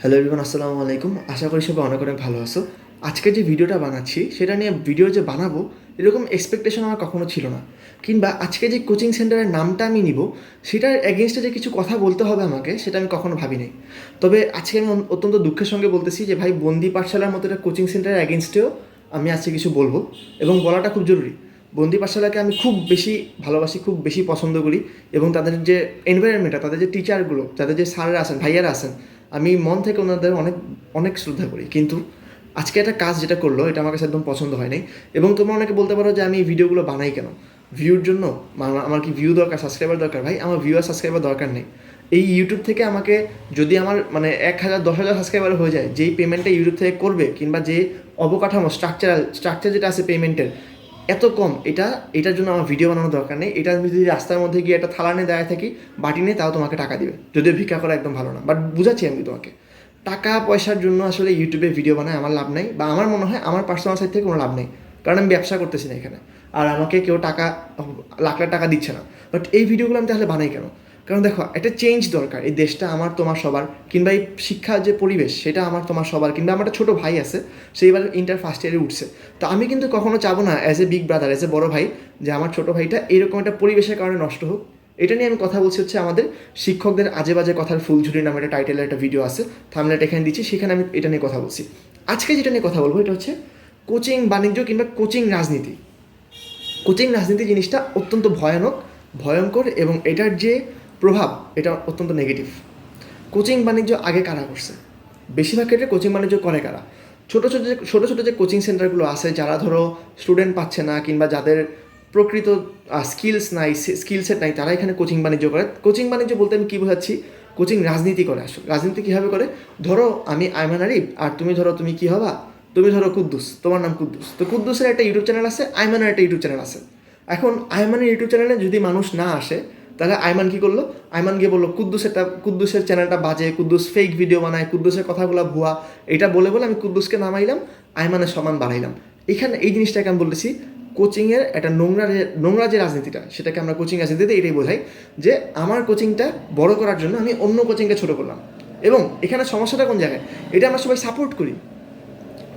Hello everyone, আসসালামু আলাইকুম। আশা করি সবাই অনেক অনেক ভালো আছো। আজকে যে ভিডিওটা বানাচ্ছি সেটা নিয়ে ভিডিও যে বানাবো এরকম এক্সপেকটেশন আমার কখনো ছিল না, কিংবা আজকে যে কোচিং সেন্টারের নামটা আমি নিব সেটার এগেনস্টে যে কিছু কথা বলতে হবে আমাকে সেটা আমি কখনো ভাবিনি। তবে আজকে আমি অত্যন্ত দুঃখের সঙ্গে বলতেছি যে ভাই, বন্দি পাঠশালার মতো একটা কোচিং সেন্টারের এগেনস্টেও আমি আজকে কিছু বলবো, এবং বলাটা খুব জরুরি। বন্দি পাঠশালাকে আমি খুব বেশি ভালোবাসি, খুব বেশি পছন্দ করি, এবং তাদের যে এনভায়রনমেন্টটা, তাদের যে টিচারগুলো, তাদের যে স্যাররা আছেন, ভাইয়ারা আছেন, আমি মন থেকে ওনাদের অনেক অনেক শ্রদ্ধা করি। কিন্তু আজকে একটা কাজ যেটা করলো এটা আমার কাছে একদম পছন্দ হয় নাই। এবং তোমরা অনেকে বলতে পারো যে আমি এই ভিডিওগুলো বানাই কেন, ভিউর জন্য? আমার কি ভিউ দরকার, সাবস্ক্রাইবার দরকার? ভাই, আমার ভিউ আর সাবস্ক্রাইবার দরকার নেই। এই ইউটিউব থেকে আমাকে যদি আমার 1,000 10,000 সাবস্ক্রাইবার হয়ে যায়, যেই পেমেন্টটা ইউটিউব থেকে করবে, কিংবা যে অবকাঠামো স্ট্রাকচার যেটা আছে পেমেন্টের এত কম, এটার জন্য আমার ভিডিও বানানোর দরকার নেই। এটা আমি যদি রাস্তার মধ্যে গিয়ে একটা থালা নিয়ে দাঁড়িয়ে থাকি, বাটি নিয়ে, তাও তোমাকে টাকা দিবে, যদিও ভিক্ষা করা একদম ভালো না। বাট বুঝাচ্ছি আমি তোমাকে, টাকা পয়সার জন্য আসলে ইউটিউবে ভিডিও বানায় আমার লাভ নেই, বা আমার মনে হয় আমার পার্সোনাল সাইড থেকে কোনো লাভ নেই, কারণ আমি ব্যবসা করতেছি না এখানে। আর আমাকে কেউ টাকা, লাখ লাখ টাকা দিচ্ছে না। বাট এই ভিডিওগুলো আমি তাহলে বানাই কেন? কারণ দেখো, একটা চেঞ্জ দরকার। এই দেশটা আমার তোমার সবার, কিংবা এই শিক্ষার যে পরিবেশ সেটা আমার তোমার সবার। কিংবা আমার একটা ছোটো ভাই আছে, সেই এবার ইন্টার ফার্স্ট ইয়ারে উঠছে। তো আমি কিন্তু কখনো চাবো না as a big brother, as a বড় ভাই, যে আমার ছোটো ভাইটা এরকম একটা পরিবেশের কারণে নষ্ট হোক। এটা নিয়ে আমি কথা বলছি হচ্ছে আমাদের শিক্ষকদের আজে বাজে কথার ফুলঝুরি নামে একটা টাইটেলের একটা ভিডিও আছে, থাম্বনেলটা এখানে দিচ্ছি, সেখানে আমি এটা নিয়ে কথা বলছি। আজকে যেটা নিয়ে কথা বলবো এটা হচ্ছে কোচিং বাণিজ্য কিংবা কোচিং রাজনীতি। কোচিং রাজনীতি জিনিসটা অত্যন্ত ভয়ানক, ভয়ঙ্কর, এবং এটার যে প্রভাব এটা অত্যন্ত নেগেটিভ। কোচিং বাণিজ্য আগে কারা করছে? বেশিরভাগ ক্ষেত্রে কোচিং বাণিজ্য করে কারা? ছোটো ছোটো যে কোচিং সেন্টারগুলো আছে, যারা ধরো স্টুডেন্ট পাচ্ছে না, কিংবা যাদের প্রকৃত স্কিল সেট নাই, তারা এখানে কোচিং বাণিজ্য করে। কোচিং বাণিজ্য বলতে আমি কী বোঝাচ্ছি? কোচিং রাজনীতি করে। আসলে রাজনীতি কীভাবে করে? ধরো আমি আইমান আরিফ, আর তুমি কী হবা? তুমি ধরো কুদ্দুস, তোমার নাম কুদ্দুস। তো কুদ্দুসের একটা ইউটিউব চ্যানেল আছে, আইমানের একটা ইউটিউব চ্যানেল আছে। এখন আইমানের ইউটিউব চ্যানেলে যদি মানুষ না আসে, তাহলে আইমান কী করলো? আইমান গিয়ে বললো কুদ্দুসের চ্যানেলটা বাজে, কুদ্দুস ফেক ভিডিও বানায়, কুদ্দুসের কথাগুলো ভুয়া। এটা বলে বলে আমি কুদ্দুসকে নামাইলাম, আইমানের সমান বাড়াইলাম। এখানে এই জিনিসটাকে আমি বলতেছি কোচিংয়ের একটা নোংরা যে রাজনীতিটা, সেটাকে আমরা কোচিং রাজনীতিতে এটাই বোঝাই, যে আমার কোচিংটা বড় করার জন্য আমি অন্য কোচিংকে ছোটো করলাম। এবং এখানে সমস্যাটা কোন জায়গায়? এটা আমরা সবাই সাপোর্ট করি,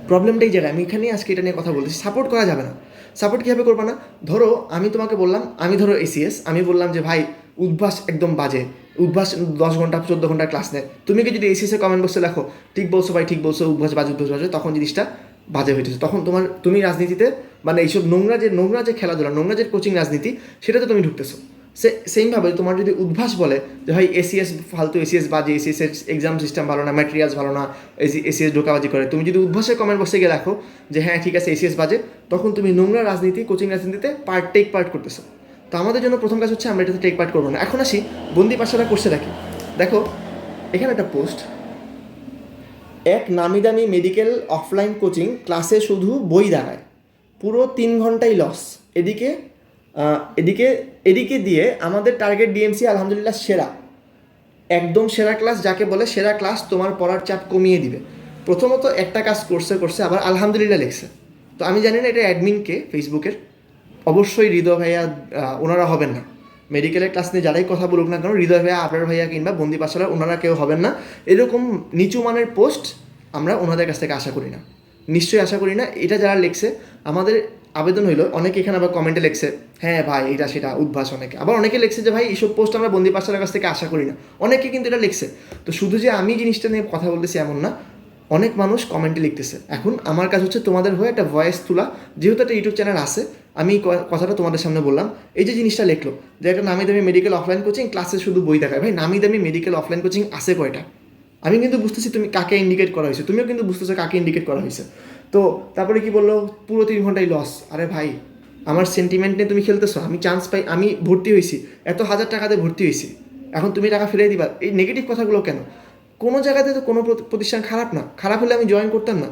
প্রবলেমটা এই জায়গায়। আমি এখানে আজকে এটা নিয়ে কথা বলতেছি। সাপোর্ট করা যাবে না। সাপোর্ট কীভাবে করবো না? ধরো আমি তোমাকে বললাম, আমি ধরো এসিএস, আমি বললাম যে ভাই উদ্ভাস একদম বাজে, উদ্ভাস 10 ঘন্টা 14 ঘন্টা ক্লাস নেয়। তুমি কি যদি এসিএসের কমেন্ট বক্সে লেখো ঠিক বলছো ভাই, ঠিক বলছো, উদ্ভাস বাজে, তখন জিনিসটা বাজে হইতেছে। তখন তুমি রাজনীতিতে, এইসব নোংরা যে খেলাধুলা, নোংরা যে কোচিং রাজনীতি, সেটাতে তুমি ঢুকতেছো। সেমভাবে তোমার যদি উদ্ভাস বলে যে ভাই এসিএস ফালতু, এসিএস বাজে, এসিএসের এক্সাম সিস্টেম ভালো না, ম্যাটেরিয়ালস ভালো না, এসিএস ঢোকাবাজি করে, তুমি যদি উদ্ভাসের কমেন্ট বক্সে গিয়ে রাখো যে হ্যাঁ ঠিক আছে এসিএস বাজে, তখন তুমি নোংরা রাজনীতি, কোচিং রাজনীতিতে টেক পার্ট করতেছো। তো আমাদের জন্য প্রথম কাজ হচ্ছে আমরা এটাতে টেক পার্ট করবো না। এখন আসি বন্দি পাঠশালা করছে দেখি। দেখো এখানে একটা পোস্ট, এক নামি দামি মেডিকেল অফলাইন কোচিং ক্লাসে শুধু বই দাঁড়ায়, পুরো 3 ঘন্টাই লস। এদিকে এদিকে এদিকে দিয়ে আমাদের টার্গেট ডিএমসি আলহামদুলিল্লাহ সেরা, একদম সেরা ক্লাস যাকে বলে সেরা ক্লাস, তোমার পড়ার চাপ কমিয়ে দিবে। প্রথমত একটা কাজ করছে আবার আলহামদুলিল্লাহ লিখছে। তো আমি জানি না এটা অ্যাডমিনকে ফেসবুকের, অবশ্যই হৃদয় ভাইয়া ওনারা হবেন না। মেডিকেলের ক্লাস নিয়ে যারাই কথা বলুক না কেন, হৃদয় ভাইয়া, আপনার ভাইয়া কিংবা বন্দি পাশালা, ওনারা কেউ হবেন না। এরকম নিচু মানের পোস্ট আমরা ওনাদের কাছ থেকে আশা করি না, নিশ্চয়ই আশা করি না। এটা যারা লিখছে, আমাদের আবেদন হইলো, অনেকে এখানে আবার কমেন্টে লিখছে হ্যাঁ ভাই এটা সেটা উদ্ভাস, অনেকে আবার অনেকে লিখছে যে ভাই এইসব পোস্ট আমরা বন্দি পাশালার কাছ থেকে আশা করি না, অনেকে কিন্তু এটা লিখছে। তো শুধু যে আমি জিনিসটা নিয়ে কথা বলতেছি এমন না, অনেক মানুষ কমেন্টে লিখতেছে। এখন আমার কাজ হচ্ছে তোমাদের হয়ে একটা ভয়েস তোলা, যেহেতু একটা ইউটিউব চ্যানেল আছে, আমি কথাটা তোমাদের সামনে বললাম। এই যে জিনিসটা লিখলো যে একটা নামি দামি মেডিকেল অফলাইন কোচিং ক্লাসে শুধু বই দেখায়, ভাই নামি দামি মেডিকেল অফলাইন কোচিং আছে কয়টা? আমি কিন্তু বুঝতেছি তুমি কাকে ইন্ডিকেট করা হয়েছে, তুমিও কিন্তু বুঝতেছো কাকে ইন্ডিকেট করা হয়েছে। তো তারপরে কি বললো, পুরো 3 ঘন্টায় লস। আরে ভাই, আমার সেন্টিমেন্ট নিয়ে তুমি খেলতেছো। আমি চান্স পাই, আমি ভর্তি হয়েছি, এত হাজার টাকাতে ভর্তি হয়েছি, এখন তুমি টাকা ফিরিয়ে দিবা? এই নেগেটিভ কথাগুলো কেন? কোনো জায়গাতে তো কোনো প্রতিষ্ঠান খারাপ না, খারাপ হলে আমি জয়েন করতাম না।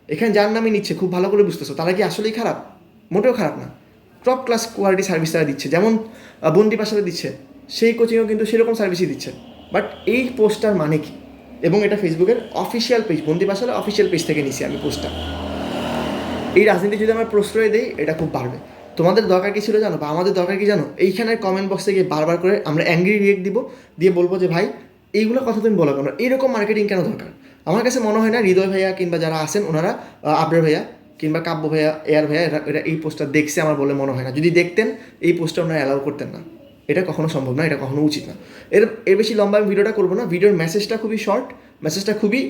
এখানে যার নামই নিচ্ছে খুব ভালো করে বুঝতেছো, তারা কি আসলেই খারাপ? মোটেও খারাপ না। টপ ক্লাস কোয়ালিটি সার্ভিস তারা দিচ্ছে, যেমন বন্দি পাশাতে দিচ্ছে, সেই কোচিংও কিন্তু সেরকম সার্ভিসই দিচ্ছে। বাট এই পোস্টটার মানে কি? এবং এটা ফেসবুকের অফিসিয়াল পেজ, বন্দি পাশালে অফিসিয়াল পেজ থেকে নিছি আমি পোস্টটা। এই রাজনীতি যদি আমরা প্রশ্রয় দিই, এটা খুব বাড়বে। তোমাদের দরকার কী ছিল জানো, বা আমাদের দরকার কি জানো? এইখানের কমেন্ট বক্সে গিয়ে বারবার করে আমরা অ্যাংরি রিয়েক্ট দিব, দিয়ে বলবো যে ভাই এইগুলো কথা তুমি বলো কেন, এরকম মার্কেটিং কেন দরকার? আমার কাছে মনে হয় না হৃদয় ভাইয়া কিংবা যারা আছেন ওনারা, আবরার ভাইয়া কিংবা কাব্য ভাইয়া, এয়ার ভাইয়া, এরা এই পোস্টটা দেখছে আমার বলে মনে হয় না। যদি দেখতেন এই পোস্টটা ওনারা অ্যালাউ করতেন না। এটা কখনো সম্ভব না, এটা কখনো উচিত না। এর বেশি লম্বা আমি ভিডিওটা করবো না। ভিডিওর মেসেজটা খুবই শর্ট, মেসেজটা খুবই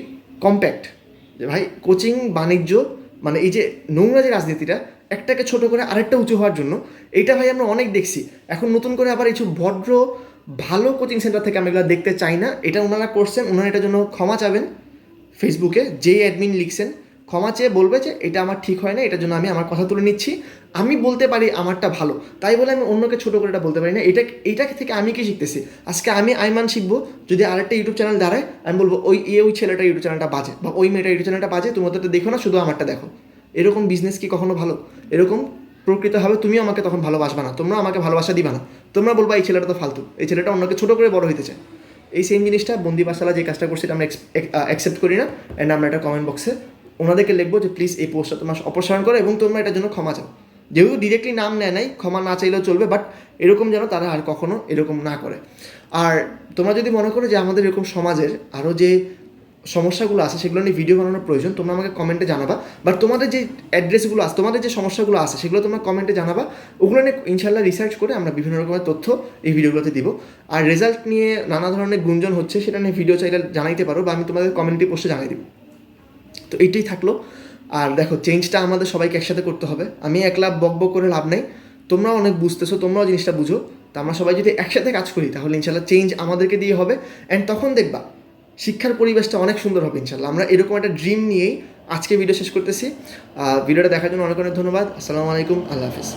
কম্প্যাক্ট, যে ভাই কোচিং বাণিজ্য মানে এই যে নোংরা যে রাজনীতিটা, একটাকে ছোট করে আরেকটা উঁচু হওয়ার জন্য, এইটা ভাই আমরা অনেক দেখছি। এখন নতুন করে আবার কিছু ভদ্র ভালো কোচিং সেন্টার থেকে আমি এগুলো দেখতে চাই না। এটা ওনারা করছেন, ওনারা এটার জন্য ক্ষমা চাবেন। ফেসবুকে যেই অ্যাডমিন লিখছেন ক্ষমা চেয়ে বলবে যে এটা আমার ঠিক হয় না, এটার জন্য আমি আমার কথা তুলে নিচ্ছি। আমি বলতে পারি আমারটা ভালো, তাই বলে আমি অন্যকে ছোটো করে এটা বলতে পারি না। এইটা থেকে আমি কি শিখতেছি? আজকে আমি আইমান শিখবো, যদি আরেকটা ইউটিউব চ্যানেল দাঁড়ায় আমি বলবো ওই ছেলেটা ইউটিউব চ্যানেলটা বাজে, বা ওই মেয়েটা ইউটিউব চ্যানেলটা বাজে, তুমি ওদেরটা দেখো না, শুধু আমারটা দেখো। এরকম বিজনেস কি কখনো ভালো? এরকম প্রকৃতভাবে তুমিও আমাকে তখন ভালোবাসবা না, তোমরা আমাকে ভালোবাসা দিবা না। তোমরা বলবা এই ছেলেটা তো ফালতু, এই ছেলেটা অন্যকে ছোটো করে বড় হইতে চায়। এই সেম জিনিসটা বন্দি পাশালা যে কাজটা করছে, এটা আমরা অ্যাকসেপ্ট করি না। অ্যান্ড আমরা এটা কমেন্ট বক্সে ওনাদেরকে লিখবো যে প্লিজ এই পোস্টটা তোমরা অপসারণ করো এবং তোমরা এটার জন্য ক্ষমা চাও। যেহেতু ডিরেক্টলি নাম নেয় নাই, ক্ষমা না চাইলেও চলবে, বাট এরকম যেন তারা আর কখনো এরকম না করে। আর তোমরা যদি মনে করো যে আমাদের এরকম সমাজের আরও যে সমস্যাগুলো আছে সেগুলো নিয়ে ভিডিও বানানোর প্রয়োজন, তোমরা আমাকে কমেন্টে জানাবা। বাট তোমাদের যে অ্যাড্রেসগুলো আছে, তোমাদের যে সমস্যাগুলো আছে সেগুলো তোমরা কমেন্টে জানাবা। ওগুলো নিয়ে ইনশাল্লাহ রিসার্চ করে আমরা বিভিন্ন রকমের তথ্য এই ভিডিওগুলোতে দিব। আর রেজাল্ট নিয়ে নানা ধরনের গুঞ্জন হচ্ছে, সেটা নিয়ে ভিডিও চাইলে জানাইতে পারো, বা আমি তোমাদের কমিউনিটি পোস্টে জানাই দিব। তো এইটাই থাকলো। আর দেখো, চেঞ্জটা আমাদের সবাইকে একসাথে করতে হবে। আমি একলা বক বক করে লাভ নেই, তোমরাও অনেক বুঝতেছো, তোমরাও জিনিসটা বুঝো। তো আমরা সবাই যদি একসাথে কাজ করি তাহলে ইনশাল্লাহ চেঞ্জ আমাদেরকে দিয়ে হবে। অ্যান্ড তখন দেখবা শিক্ষার পরিবেশটা অনেক সুন্দর হবে ইনশাল্লাহ। আমরা এরকম একটা ড্রিম নিয়েই আজকে ভিডিও শেষ করতেছি। ভিডিওটা দেখার জন্য অনেক অনেক ধন্যবাদ। আসসালামু আলাইকুম, আল্লাহ হাফিজ।